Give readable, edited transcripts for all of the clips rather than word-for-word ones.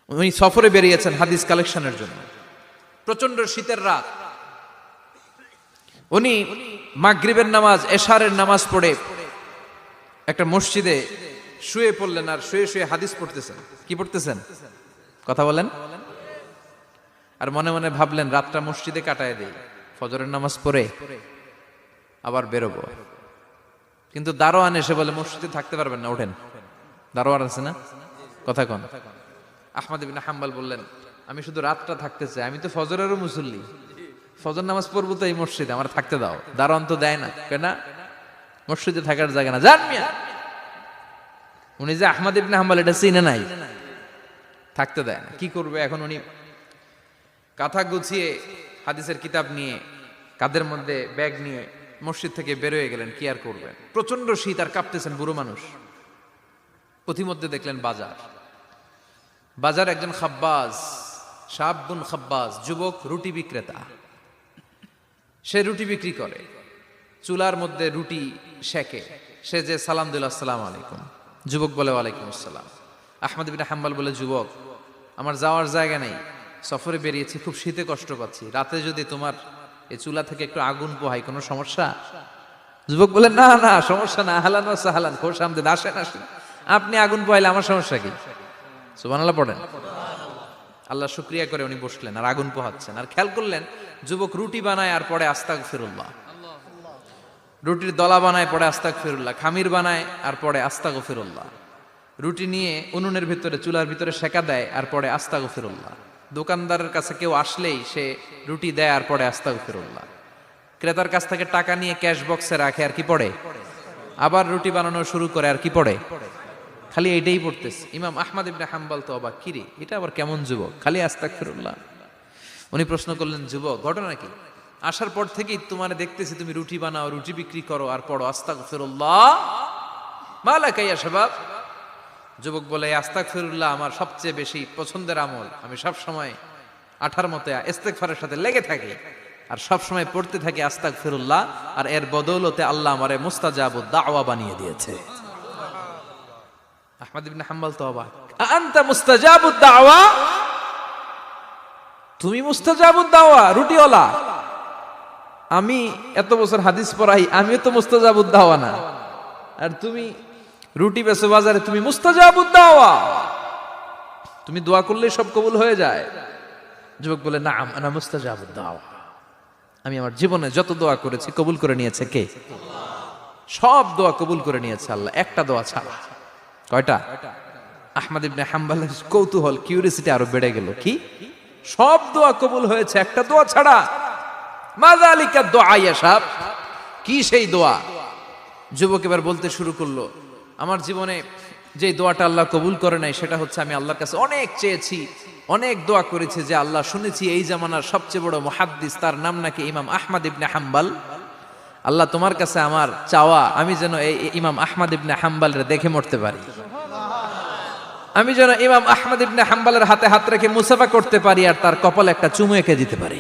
উনি সফরে বেরিয়েছেন হাদিস কালেকশনের জন্য। প্রচন্ড শীতের রাত, উনি মাগরিবের নামাজ, এশারের নামাজ পড়ে একটা মসজিদে শুয়ে পড়লেন, আর শুয়ে শুয়ে হাদিস পড়তেছেন। কি পড়তেছেন? কথা বলেন। আর মনে মনে ভাবলেন রাতটা মসজিদে কাটায় দেই, ফজরের নামাজ পড়ে আবার বেরোবো। কিন্তু দারোয়ান এসে বলে মসজিদে থাকতে পারবেন না, ওঠেন। দারোয়ান আছে না? কথা কন। আহমদ ইবনে হাম্বল বললেন, আমি শুধু রাতটা থাকতে চাই, আমি তো ফজরেরও মুসল্লি, ফজর নামাজ পড়বো তো এই মসজিদে, আমার থাকতে দাও। দারোয়ান তো দেয় না, কেন? মসজিদে থাকার জায়গা না, জান মিয়া। উনি যে আহমদ ইবনে হাম্বল এটা চিনে নাই, থাকতে দেয় না। কি করবে এখন? উনি কাঁথা গুছিয়ে হাদিসের কিতাব নিয়ে কাঁধের মধ্যে ব্যাগ নিয়ে মসজিদ থেকে বেরোয় গেলেন। কি আর করবেন, প্রচন্ড শীত, আর কাঁপতেছেন, বুড়ো মানুষ। পথিমধ্যে দেখলেন বাজার। বাজার একজন খাব্বাজ, শাবুন খাব্বাজ, যুবক রুটি বিক্রেতা। সে রুটি বিক্রি করে, চুলার মধ্যে রুটি সেকে। সে যে সালাম দিল, আসসালামু আলাইকুম। যুবক বলে, ওয়ালাইকুম আসসালাম। আহমদ ইবনে হাম্বল বলে, যুবক, আমার যাওয়ার জায়গা নেই, সফরে বেরিয়েছি, খুব শীতে কষ্ট পাচ্ছি, রাতে যদি তোমার এই চুলা থেকে একটু আগুন পোহাই, কোনো সমস্যা? যুবক বলে, না না, সমস্যা না, আহলান ওয়া সাহলান, খোশ আমদেদ, আসেন আসেন, আপনি আগুন পোহাইলে আমার সমস্যা কি? সুবহানাল্লাহ পড়েন। আল্লাহ শুকরিয়া করে উনি বসলেন আর আগুন পোহাচ্ছেন। আর খেয়াল করলেন যুবক রুটি বানায় আর পড়ে আস্তাগফিরুল্লাহ, রুটির দলা বানায় পড়ে আস্তাগফিরুল্লাহ, খামির বানায় আর পড়ে আস্তাগফিরুল্লাহ, রুটি নিয়ে উনুনের ভিতরে, চুলার ভিতরে সেকা দেয় আর পড়ে আস্তাগফিরুল্লাহ। দোকানদারের কাছে কেউ আসলেই সে রুটি দেয় আর পড়ে আস্তাগফিরুল্লাহ। ক্রেতার কাছ থেকে টাকা নিয়ে ক্যাশ বক্সে রাখে আর কি পড়ে? আবার রুটি বানানো শুরু করে আর কি পড়ে? খালি এইটাই পড়তেছে। ইমাম আহমদ ইবনে হাম্বল তো অবাক, কিরে এটা আবার কেমন যুবক, খালি আস্তাগফিরুল্লাহ। উনি প্রশ্ন করলেন, যুবক ঘটনা কি? আসার পর থেকেই তোমার দেখতেছি তুমি রুটি বানাও, রুটি বিক্রি করো আর পড়ো আস্তাগফিরুল্লাহ, মালাকা ইয়া শাবাব। যুবক বলে, আস্তাগফিরুল্লাহ আমার সবচেয়ে বেশি পছন্দের আমল, আমি সব সময় আঠার মতো ইস্তেগফারের সাথে লেগে থাকি আর সব সময় পড়তে থাকি আস্তাগফিরুল্লাহ, আর এর বদৌলতে আল্লাহ আমারে মুস্তাজাবুদ দাওয়া বানিয়ে দিয়েছে। আহমদ ইবনে হাম্বল তো অবাক, আনতা মুস্তাজাবুদ দাওয়া, তুমি মুস্তাজাবুদ দাওয়া, রুটিওয়ালা। আমি এত বছর হাদিস পড়াই, আমিও তো মুস্তাজাবুদ দাওয়া না, আর তুমি রুটি বেচো বাজারে, তুমি মুস্তাজাবুদ দাওয়া, তুমি দোয়া করলে সব কবুল হয়ে যায়। যুবক বলে, না আনা মুস্তাজাবুদ দাওয়া, আমি আমার জীবনে যত দোয়া করেছি কবুল করে নিয়েছে কে? সব দোয়া কবুল করে নিয়েছে আল্লাহ, একটা দোয়া ছাড়া। কয়টা? আহমদ ইবনে হাম্বলের কৌতূহল, কিউরিসিটি আরো বেড়ে গেল। কি? সব দোয়া কবুল হয়েছে, একটা দোয়া ছাড়া। মাযালিকা দুআ ইয়া শাব, কি সেই দোয়া? যুবক এবার বলতে শুরু করলো, আমার জীবনে যে দোয়াটা আল্লাহ কবুল করে নাই সেটা হচ্ছে, আমি আল্লাহর কাছে অনেক চেয়েছি, অনেক দোয়া করেছি যে আল্লাহ, শুনেছি এই জামানার সবচেয়ে বড় মুহাদ্দিস, তার নাম নাকি ইমাম আহমদ ইবনে হাম্বল। আল্লাহ তোমার কাছে আমার চাওয়া, আমি যেন এই ইমাম আহমদ ইবনে হাম্বলের দেখে মরতে পারি, আমি যেন ইমাম আহমদ ইবনে হাম্বলের হাতে হাত রেখে মুসাফা করতে পারি আর তার কপালে একটা চুমু এঁকে দিতে পারি।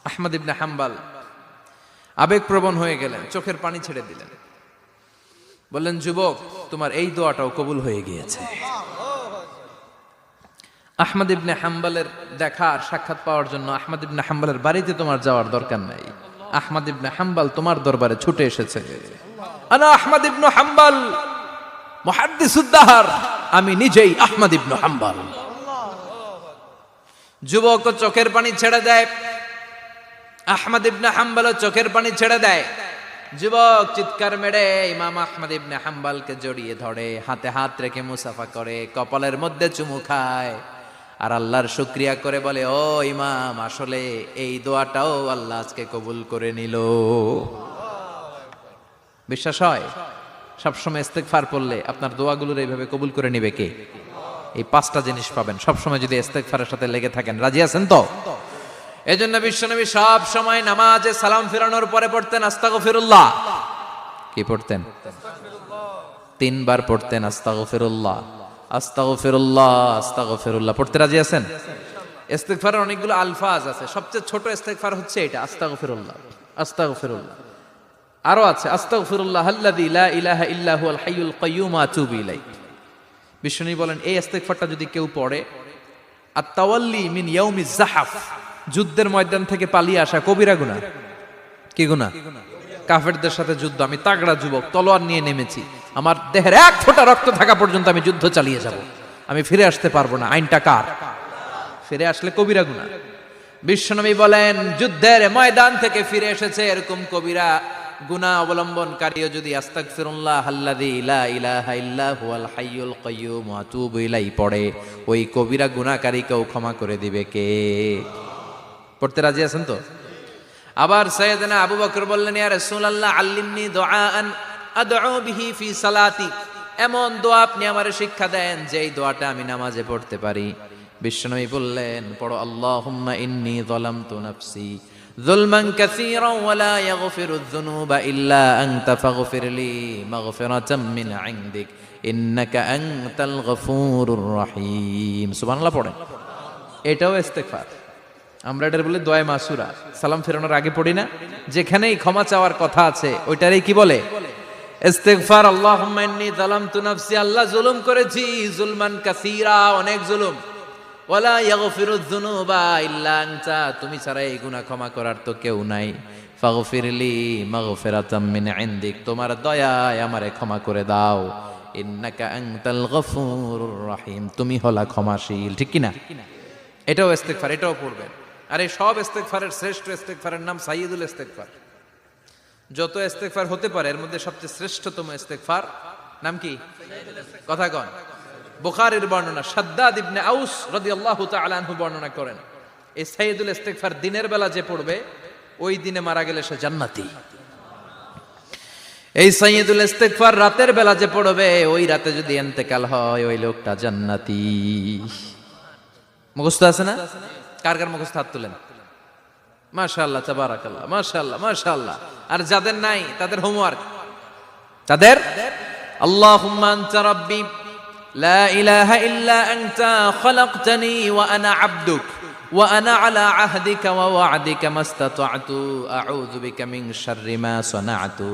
আহমদ ইবনে হাম্বল আবেগপ্রবণ হয়ে গেলেন, চোখের পানি ছেড়ে দিলেন, বললেন, যুবক তোমার এই দোয়াটাও কবুল হয়ে গিয়েছে। আহমদ ইবনে হাম্বলের দেখা আর সাক্ষাৎ পাওয়ার জন্য আহমদ ইবনে হাম্বলের বাড়িতে তোমার যাওয়ার দরকার নাই, আহমদ ইবনে হাম্বল তোমার দরবারে ছুটে এসেছে। আনা আহমদ ইবনে হাম্বল মুহাদ্দিসুদ দাহর, আমি নিজেই আহমদ ইবনে হাম্বল। যুবক চোখের পানি ছেড়ে দেয়, আহমদ ইবনে হাম্বল চোখের পানি ছেড়ে দেয়। যুবক চিৎকার মেরে ইমাম আহমদ ইবনে হাম্বলকে জড়িয়ে ধরে, হাতে হাত রেখে মুসাফা করে, কপালের মধ্যে চুমু খায় আর আল্লাহর শুকরিয়া করে বলে, ও ইমাম, আসলে এই দোয়াটাও আল্লাহ আজকে কবুল করে নিল। বিশ্বাস হয়? সবসময় ইস্তেগফার পড়লে আপনার দোয়াগুলোর এইভাবে কবুল করে নিবে কে? এই পাঁচটা জিনিস পাবেন সবসময় যদি ইস্তেগফারের সাথে লেগে থাকেন। রাজি আছেন তো? এজন্য বিশ্বনবী সব সময় নামাজে সালাম ফিরানোর পরে পড়তেন আস্তাগফিরুল্লাহ। কি পড়তেন? 3 বার পড়তেন আস্তাগফিরুল্লাহ, আস্তাগফিরুল্লাহ, আস্তাগফিরুল্লাহ। পড়তে রাজি আছেন? ইস্তেগফারের অনেকগুলো আলফাজ আছে, সবচেয়ে ছোট ইস্তেগফার হচ্ছে এটা, আস্তাগফিরুল্লাহ, আস্তাগফিরুল্লাহ। আরো আছে, আস্তাগফিরুল্লাহ আল্লাযী লা ইলাহা ইল্লা হুয়াল হাইয়ুল কাইয়্যুম আতুবু ইলাইহি। বিষ্ণু বলেন এই ইস্তেগফারটা যদি কেউ পড়ে, আর তাওয়াল্লি মিন ইয়াউমিজ জাহাফ, যুদ্ধের ময়দান থেকে পালিয়ে আসা কবিরা গুনাহ। কি গুনাহ? কাফেরদের সাথে যুদ্ধ, আমি তাগড়া যুবক, তলোয়ার নিয়ে নেমেছি, আমার দেহের এক ফোঁটা রক্ত থাকা পর্যন্ত আমি যুদ্ধ চালিয়ে যাব, আমি ফিরে আসতে পারবো না, আইনটা কার? ফিরে আসলে কবিরা গুনাহ। বিশ্বনবী বলেন যুদ্ধের ময়দান থেকে ফিরে এসেছে এরকম কবিরা গুনাহ অবলম্বনকারীও যদি আস্তাগফিরুল্লাহ আল্লাযী লা ইলাহা ইল্লা হুয়াল হাইয়ুল কাইয়্যুম ওয়া আতুবু ইলাইহি পড়ে, ওই কবিরা গুনাহকারীকেও ক্ষমা করে দিবে কে? পড়তে রাজি আছেন তো? আবার সাইয়েদনা আবু বকর বললেন, ইয়া রাসূলুল্লাহ আল্লিমনি দুআআন আদউ বিহি ফি সালাতি, এমন দোয়া আপনি আমারে শিক্ষা দেন যেই দোয়াটা আমি নামাজে পড়তে পারি। বিশ্বনবী বললেন, পড়ো আল্লাহুম্মা ইন্নী যালামতু নাফসি যুলমান কাসীরান ওয়া লা ইয়াগফিরুয যুনুবা ইল্লা আনতা ফাগফিরলি মাগফিরাতাম মিন ইনদিক ইন্নাকা আনতাল গফুরুর রহিম। সুবহানাল্লাহ পড়েন। এটাও ইস্তেগফার। আমরা এটার বলে দোয়া মাসুরা, সালাম ফেরানোর আগে পড়ি না? যেখানেই ক্ষমা চাওয়ার কথা আছে ওইটারই কি বলে? ইস্তেগফার। আল্লাহুম্মা ইন্নী যালামতু নাফসি, আল্লাহ জুলুম করেছি, যুলমান কাসীরা, অনেক জুলুম, ওয়ালা ইয়াগফিরুয যুনুবা ইল্লা আনতা, তুমি ছাড়া এই গুনাহ ক্ষমা করার তো কেউ নাই, ফাগফিরলি মাগফিরাতাম মিন ইনদিক, তোমার দয়ায় আমারে ক্ষমা করে দাও, ইন্নাকা আনতাল গফুরুর রহিম, তুমি হলা ক্ষমাশীল। ঠিক কি না? এটাও ইস্তেগফার, এটাও পড়বেন। আর এই সব ইস্তেগফারের শ্রেষ্ঠ ইস্তেগফারের নাম সাইয়্যিদুল ইস্তেগফার। যত ইস্তেগফার হতে পারে এর মধ্যে সবচেয়ে শ্রেষ্ঠতম ইস্তেগফার নাম কি? কথা কন। বুখারীর বর্ণনা, শাদ্দাদ ইবনে আউস রাদিয়াল্লাহু তাআলা আনহু বর্ণনা করেন, এই সাইয়্যিদুল ইস্তেগফার দিনের বেলা যে পড়বে ওই দিনে মারা গেলে সে জান্নাতি। এই সাইয়্যিদুল ইস্তেগফার রাতের বেলা যে পড়বে ওই রাতে যদি ইন্তেকাল হয় ওই লোকটা জান্নাতি। মুখস্থ আছে না? কার কার মুখস্থ হাত তুলেন। মাশাআল্লাহ, তাবারাকাল্লাহ, মাশাআল্লাহ, মাশাআল্লাহ। আর যাদের নাই তাদের হোমওয়ার্ক, তাদের আল্লাহুম্মা আনতা রাব্বি লা ইলাহা ইল্লা আনতা খালাকতানি ওয়া আনা আবদুক ওয়া আনা আলা আহদিকা ওয়া ওয়া'দিকা মাস্তাতা'তু আউযু বিকা মিন শাররি মা সানা'তু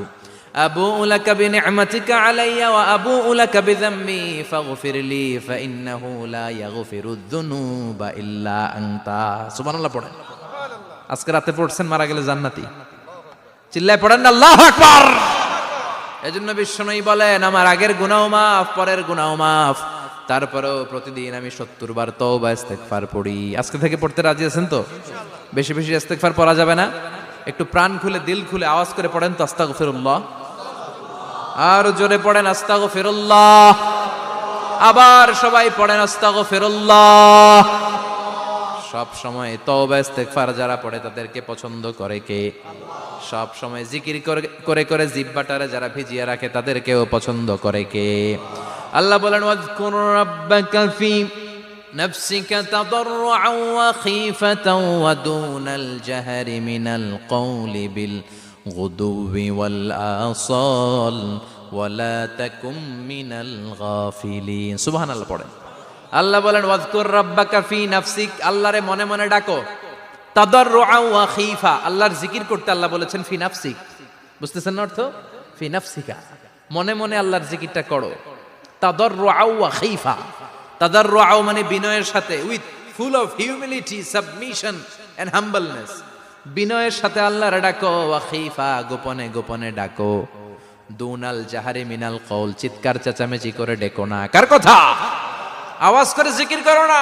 আবুউ লাকা বিনি'মাতিকা আলাইয়া ওয়া আবুউ লাকা বিযামবি ফাগফিরলি ফাইন্নাহু লা ইয়াগফিরুয যুনুবা ইল্লা আনতা। সুবহানাল্লাহ পড়েন। আজকে রাতে পড়ছেন, মারা গেলে জান্নাতি। চিল্লায় পড়েন আল্লাহু আকবার। এজন্য বিশ্বনবী বলেন আমার আগের গুনাহ মাফ, পরের গুনাহ মাফ, তারপরেও প্রতিদিন আমি 70 বার তওবা ইস্তেগফার পড়ি। আজকে থেকে পড়তে রাজি আছেন তো? বেশি বেশি ইস্তেগফার পড়া যাবে না? একটু প্রাণ খুলে দিল খুলে আওয়াজ করে পড়েন তো আস্তাগফিরুল্লাহ। আর জোরে পড়েন আস্তাগফিরুল্লাহ। আবার সবাই পড়েন আস্তাগফিরুল্লাহ। সব সময় তওবা ইস্তেগফার যারা পড়ে তাদেরকে পছন্দ করে কে? সব সময় জিকির করে করে জিহ্বাটারে যারা ভিজিয়ে রাখে তাদেরকেও পছন্দ করে কে? আল্লাহ বলেন ওয়াজকুর রাব্বাকা ফি নাফসিকা তাদাররুআন ওয়া খীফাতান ওয়া দুনাল জাহরি মিনাল কওলি বিল গুদুবি ওয়াল আসাল ওয়া লা তাকুম মিনাল গাফিলিন। সুবহানাল্লাহ পড়েন। আল্লাহ বলেন ওয়াজকুর রাব্বাকা ফি নাফসিক, আল্লাহরে মনে মনে ডাকো, তাদাররুআন ওয়া খীফা, আল্লাহর জিকির করতে আল্লাহ বলেছেন ফি নাফসিক। বুঝতেছেন না অর্থ? ফি নাফসিকা, মনে মনে আল্লাহর জিকিরটা করো। তাদাররুআন ওয়া খীফা, তাদাররুআ মানে বিনয়ের সাথে, with full of humility, submission and humbleness, বিনয়ের সাথে আল্লাহর ডাকো। ওয়া খীফা, গোপনে গোপনে ডাকো। দুনাল জাহারি মিনাল কওল, চিৎকার চেঁচামেচি করে ডেকো না। কার কথা? আওয়াজ করে জিকির করো না।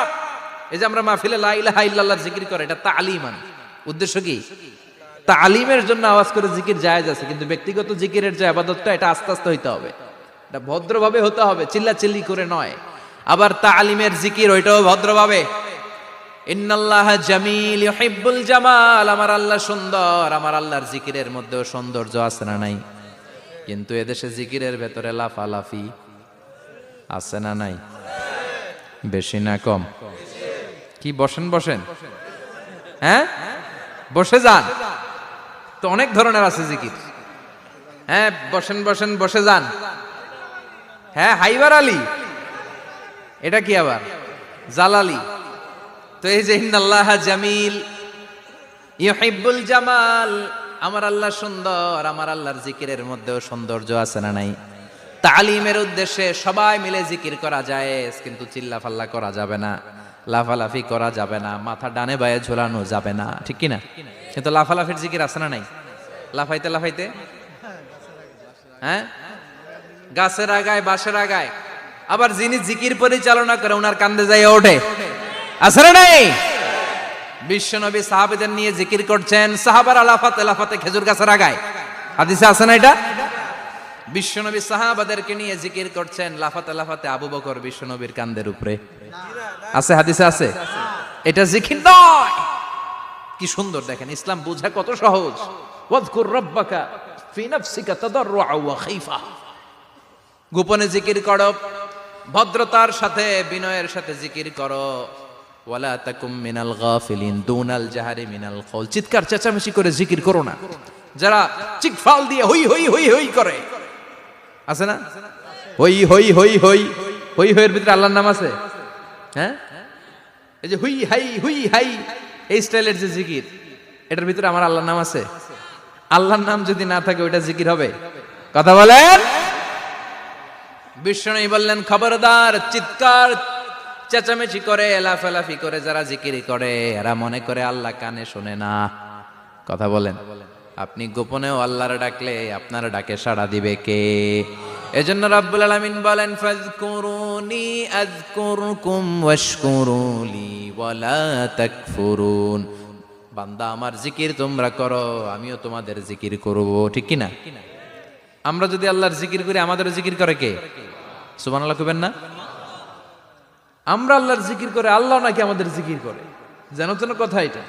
এই যে আমরা মাহফিলে লা ইলাহা ইল্লাল্লাহ জিকির করে, এটা তালিমান। উদ্দেশ্য কি? তালিমের জন্য আওয়াজ করে জিকির জায়েজ আছে, কিন্তু ব্যক্তিগত জিকিরের যে ইবাদতটা এটা আস্তে আস্তে হইতে হবে, এটা ভদ্রভাবে হতে হবে, চিল্লাচিল্লি করে নয়। আবার তালিমের জিকির ওইটাও ভদ্রভাবে। ইন্নাল্লাহা জামিল ইউহিব্বুল জামাল, আমার আল্লাহ সুন্দর, আমার আল্লাহর জিকিরের মধ্যেও সৌন্দর্য আছে না নাই? কিন্তু এদেশে জিকিরের ভেতরে লাফালাফি আছে না নাই? বেশি না কম? কি বসেন বসেন, হ্যাঁ বসে যান তো, অনেক ধরনের আছে জিকির। হ্যাঁ বসেন বসেন, বসে যান। হ্যাঁ হাইবার আলী, এটা কি আবার জালালি? তো এই যে ইন্নাল্লাহা জামিল ইউহিব্বুল জামাল, আমার আল্লাহ সুন্দর, আমার আল্লাহর জিকিরের মধ্যেও সৌন্দর্য আছে না নাই? তালিমের উদ্দেশ্যে সবাই মিলে জিকির করা যায়, কিন্তু চিল্লাফাল্লা করা যাবে না, লাফালাফি করা যাবে না, মাথা ডানে বায়ে ঝোলানো যাবে না, ঠিক কিনা? কিন্তু লাফালাফির জিকির আছে না নাই? লাফাইতে লাফাইতে, হ্যাঁ, গাছের আগায় বাঁশের আগায়। আবার যিনি জিকির পরিচালনা করে ওনার কান্দে যাই ওঠে, আছে না নাই? বিশ্বনবী সাহাবীদের নিয়ে জিকির করছেন, সাহাবারা লাফাতে লাফাতে খেজুর গাছের আগায়, হাদিসে আছে না এটা? বিশ্বনবী সাহাবাদেরকে নিয়ে জিকির করছেন, লাফাতে লাফাতে আবু বকর বিশ্বনবীর কান্দের উপরে, আছে হাদিসে আছে। এটা জিকির নয়। কি সুন্দর দেখেন, ইসলাম বোঝা কত সহজ। ওয়াজকুর রাব্বাকা ফি নাফসিকা তাদাররুআ ওয়া খাইফা, গোপনে জিকির করো, ভদ্রতার সাথে বিনয়ের সাথে জিকির করো। ওয়ালা তাকুম মিনাল গাফিলিন দুনাল জাহারি মিনাল কওল, চিৎকার চেঁচামেচি করে জিকির করো না। যারা চিকফাল দিয়ে হই হই হই হই করে, আছে না? হই হই হই হই হই হইয়ের ভিতরে আল্লাহর নাম আছে, হ্যাঁ? এই যে হুই হাই হুই হাই, এই স্টাইলের যে জিকির, এটার ভিতরে আমার আল্লাহর নাম আছে? আল্লাহর নাম যদি না থাকে ওইটা জিকির হবে? কথা বলেন। বিষ্ণু বললেন, খবরদার, চিৎকার চেঁচামেচি করে লাফালাফি করে যারা জিকির করে এরা মনে করে আল্লাহ কানে শোনে না। কথা বলেন। আপনি গোপনেও আল্লাহর ডাকলে আপনার ডাকে সাড়া দিবে কে? এজন্য রাব্বুল আলামিন বলেন, ফাযকুরুনি আযকুরকুম ওয়াশকুরুলি ওয়ালা তাকফুরুন। বান্দা আমার জিকির তোমরা করো, আমিও তোমাদের জিকির করব, ঠিক কি না? আমরা যদি আল্লাহর জিকির করি, আমাদের জিকির করে কে? সুবহানাল্লাহ কইবেন না? আমরা আল্লাহর জিকির করে, আল্লাহ নাকি আমাদের জিকির করে, জানো তো না কথা এটা।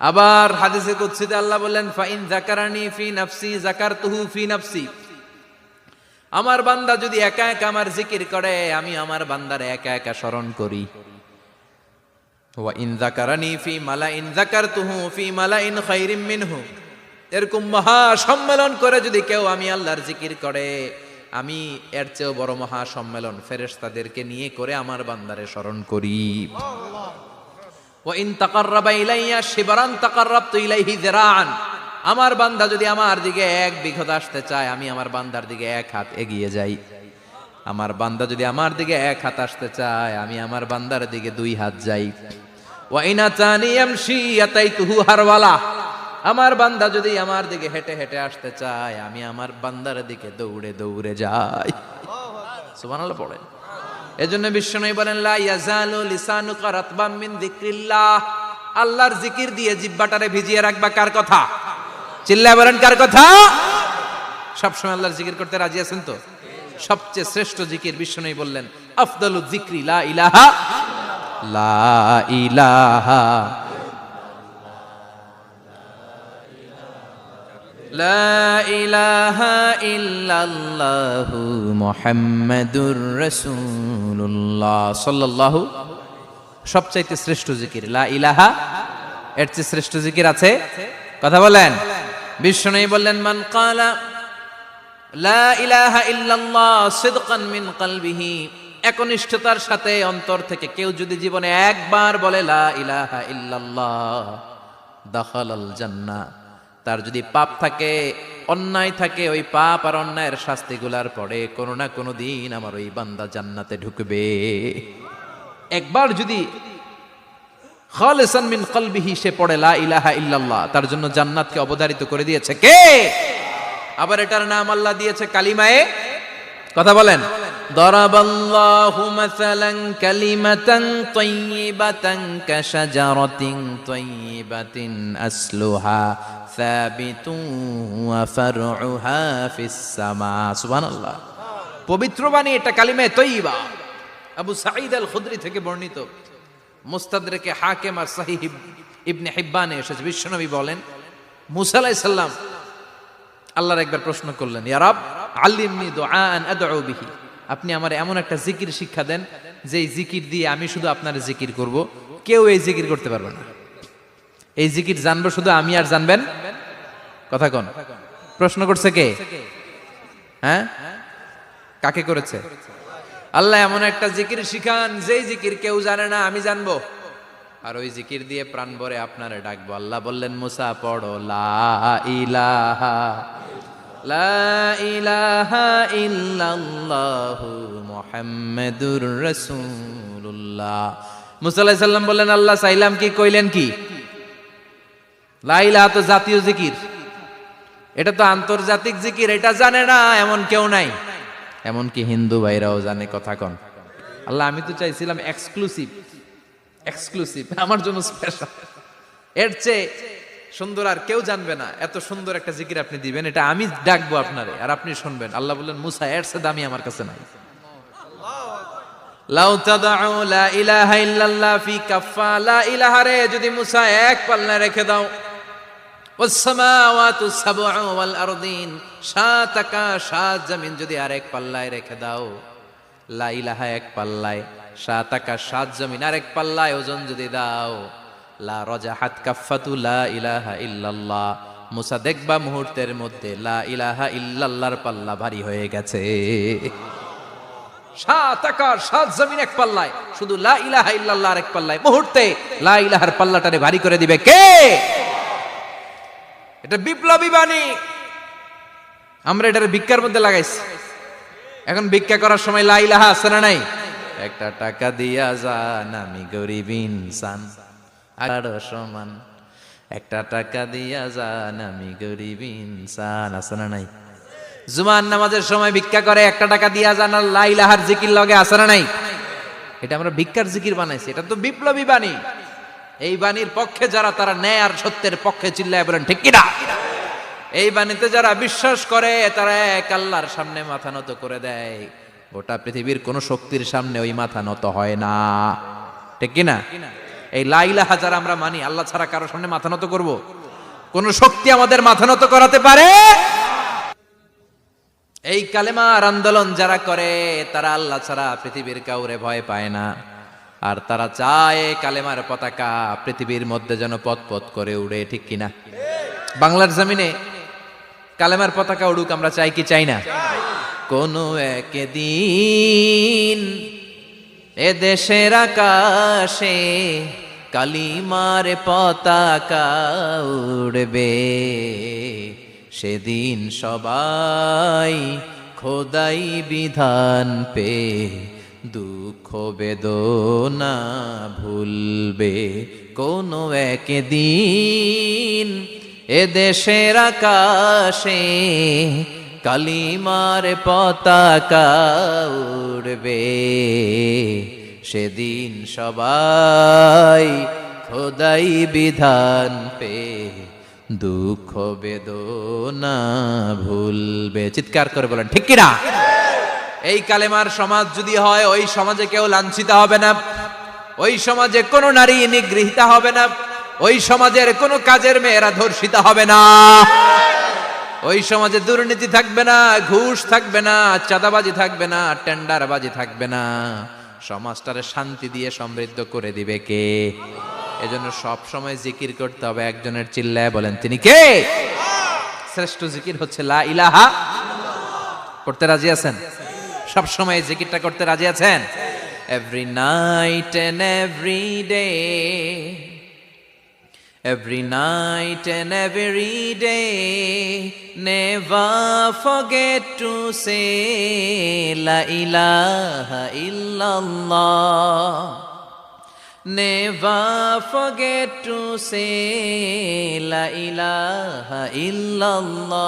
আবার হাদিসে কুদসিতে আল্লাহ বলেন, ফাইন যাকারানি ফি নাফসি যাকারতুহু ফি নাফসি। আমার বান্দা যদি একা একা আমার জিকির করে, আমি আমার বান্দারে একা একা স্মরণ করি। ওয়া ইন যাকারানি ফি মালাইন যাকারতুহু ফি মালাইন খায়রিম মিনহু। এরকম মহা সম্মেলন করে যদি কেউ আমি আল্লাহর জিকির করে, আমি এর চেয়েও বড় মহা সম্মেলন ফেরেশতাদেরকে নিয়ে করে আমার বান্দারে স্মরণ করি। ওয়া ইন তাকাররাবা ইলাইয়া শিবরান তাকাররাবতু ইলাইহি যিরাআন। আমার বান্দা যদি আমার দিকে এক বিঘত আসতে চায়, আমি আমার বান্দার দিকে এক হাত এগিয়ে যাই। আমার বান্দা যদি আমার দিকে এক হাত আসতে চায়, আমি আমার বান্দার দিকে দুই হাত যাই। ওয়া ইন আতানি ইয়ামশি আতাইতুহু হারওয়ালা। আমার বান্দা যদি আমার দিকে হেঁটে হেঁটে আসতে চায়, আমি আমার বান্দার দিকে দৌড়ে দৌড়ে যাই। সুবহানাল্লাহ পড়েন। এজন্য বিশ্বনবী বলেন, লা ইয়াজালু লিসানুকা রাতবাম মিন যিকরিল্লাহ। আল্লাহর জিকির দিয়ে জিহ্বাটারে ভিজিয়ে রাখবা। কার কথা? চিল্লায় বলেন, কার কথা? সবসময় আল্লাহর জিকির করতে রাজি আছেন তো? সবচেয়ে শ্রেষ্ঠ জিকির বিশ্বনবী বললেন, আফদালু যিকরি লা ইলাহা লা ইলাহা লা ইলাহা ইল্লাল্লাহু মুহাম্মাদুর রাসূলুল্লাহ সাল্লাল্লাহু। সবচাইতে শ্রেষ্ঠ জিকির লা ইলাহা। এর চেয়ে শ্রেষ্ঠ জিকির আছে? কথা বলেন। বিশ্বনবী বললেন, মান ক্বালা লা ইলাহা ইল্লাল্লাহ সিদকান মিন কলবিহি। একনিষ্ঠতার সাথে অন্তর থেকে কেউ যদি জীবনে একবার বলে লা ইলাহা ইল্লাল্লাহ, দাখালাল জান্নাহ। তার যদি পাপ থাকে, অন্যায় থাকে, ওই পাপ আর অন্যায়ের শাস্তিগুলার পরে কোনো না কোনো দিন আমার ওই বান্দা জান্নাতে ঢুকবে। একবার যদি খালিসান মিন কলবিহি সে পড়ে লা ইলাহা ইল্লাল্লাহ, তার জন্য জান্নাতকে অবধারিত করে দিয়েছে কে? আবার এটার নাম আল্লাহ দিয়েছে কালিমায়ে। কথা বলেন। দরাবাল্লাহু মাসালান কালিমাতান তাইয়িবাতান কাশাজারাতিন তাইয়িবাতিন আসলুহা সাবিতুন ওয়া ফারউহা ফিস সামা। সুবহানাল্লাহ। পবিত্র বাণী এটা কালিমায়ে তাইয়িবা। আবু সাঈদ আল খুদরি থেকে বর্ণিত, মুস্তাদরাকে হাকিম আর সহিহ ইবনে হিব্বানে এসেছে। বিশ্বনবী বলেন, মুসা আলাইহিস সালাম আল্লাহর একবার প্রশ্ন করলেন, ইয়া রাব আল্লিমনি দুআআন আদউ বিহি। আপনি আমার এমন একটা জিকির শিক্ষা দেন যেই জিকির দিয়ে আমি শুধু আপনার জিকির করব, কেউ এই জিকির করতে পারবে না। এই জিকির জানবো শুধু আমি, আর জানবেন। কথা কোন? প্রশ্ন করছে কে? হ্যাঁ, কাকে করেছে? আল্লাহ এমন একটা জিকির শিখান যেই জিকির কেউ জানে না, আমি জানবো, আর ওই জিকির দিয়ে প্রাণ ভরে আপনারে ডাকবো। আল্লাহ বললেন, মুসা পড়ো লা ইলাহা লা ইলাহা ইল্লাল্লাহু মুহাম্মাদুর রাসূলুল্লাহ। মুসা আলাইহিস সালাম বললেন, আল্লাহ চাইলাম কি, কইলেন কি? লা ইলাহা তো জাতীয় জিকির, এটা তো আন্তর্জাতিক জিকির, এটা জানে না এমন কেউ নাই। এমনকি হিন্দু ভাইরাও জানে। কথা কন। আল্লাহ আমি তো চাইছিলাম এক্সক্লুসিভ, আমার জন্য স্পেশাল, এর চেয়ে সুন্দর আর কেউ জানবে না। এত সুন্দর একটা জিকির আপনি দিবেন, এটা আমি ডাকবো আপনারে আর আপনি শুনবেন। আল্লাহ বললেন, মুসা এর চেয়ে দামি আমার কাছে নাই। লাউ তাদউ লা ইলাহা ইল্লাল্লাহ ফি কাফা, লা ইলাহা রে যদি মুসা এক পাল্লায় রেখে দাও, ওয়াস সামাওয়াতু সাবউ ওয়াল আরদিন, সাত আকাশ সাত জমিন যদি আরেক পাল্লায় রেখে দাও, লা ইলাহা এক পাল্লায়, সাত আকাশ সাত জমিন আরেক পাল্লায় ওজন যদি দাও, লা রাজাহাত কাফাতু লা ইলাহা ইল্লাল্লাহ, মুসা দেখবা মুহূর্তের মধ্যে লা ইলাহা ইল্লাল্লাহর পাল্লা ভারী হয়ে গেছে। সাত আকাশ সাত জমিন এক পাল্লায়, শুধু লা ইলাহা ইল্লাল্লাহ আরেক পাল্লায়, মুহূর্তে লা ইলাহার পাল্লাটারে ভারী করে দিবে কে? এটা বিপ্লবী বাণী। আমরা এটার ভিক্ষার মধ্যে লাগাইছি। এখন ভিক্ষা করার সময় লা ইলাহা আছে না নাই? একটা টাকা দিয়া যান, আমি গরিব ইনসান আর সমান, একটা টাকা দিয়া যান, আমি গরিব ইনসান, আছে না নাই? জুমার নামাজের সময় ভিক্ষা করে, একটা টাকা দিয়া যান, আর লা ইলাহার জিকির লগে, আছে না নাই? এটা আমরা ভিক্ষার জিকির বানাইছি। এটা তো বিপ্লবী বাণী। এই বাণীর পক্ষে যারা, তারা ন্যায় আর সত্যের পক্ষে চিল্লায় বলেন ঠিক কিনা? এই বাণীতে যারা বিশ্বাস করে, তারা এক আল্লাহর সামনে মাথা নত করে দেয়। গোটা পৃথিবীর কোন শক্তির সামনে ওই মাথা নত হয় না। ঠিক কিনা? এই লা ইলাহা যারা আমরা মানি, আল্লাহ ছাড়া কারো সামনে মাথা নত করব? কোন শক্তি আমাদের মাথা নত করাতে পারে? এই কালেমার আন্দোলন যারা করে, তারা আল্লাহ ছাড়া পৃথিবীর কাউরে ভয় পায় না। আর তারা চায় কালেমার পতাকা পৃথিবীর মধ্যে যেন পথ পথ করে উড়ে। ঠিক কিনা? বাংলার জমিনে কালেমার পতাকা উড়ুক, আমরা চাই কি চাই না? কোন একদিন এ দেশের আকাশে কালিমার পতাকা উড়বে, সেদিন সবাই খোদাই বিধান পে দুঃখ বেদনা ভুলবে। কোন একদিন এ দেশের আকাশে কালিমার পতাকা উড়বে, সেদিন সবাই খোদাই বিধান পে দুঃখ বেদনা ভুলবে। চিৎকার করে বলেন ঠিক কিনা? এই কালেমার সমাজ যদি হয়, ওই সমাজে কেউ লাঞ্ছিত হবে না, ওই সমাজে কোনো নারী নিগৃহীত হবে না, ওই সমাজের কোনো কাজের মেয়েরা ধর্ষিত হবে না, ওই সমাজে দুর্নীতি থাকবে না, ঘুষ থাকবে না, চাঁদাবাজি থাকবে না, টেন্ডারবাজি থাকবে না। সমাজটারে শান্তি দিয়ে সমৃদ্ধ করে দিবে কে? এজন্য সব সময় জিকির করতে হবে একজনের, চিল্লায় বলেন তিনি কে? শ্রেষ্ঠ জিকির হচ্ছে লা ইলাহা। করতে রাজি আছেন? সব সময় জিকিরটা করতে রাজি আছেন? Every night and every day, every night and every day, never forget to say la ilaha illallah, never forget to say la ilaha illallah.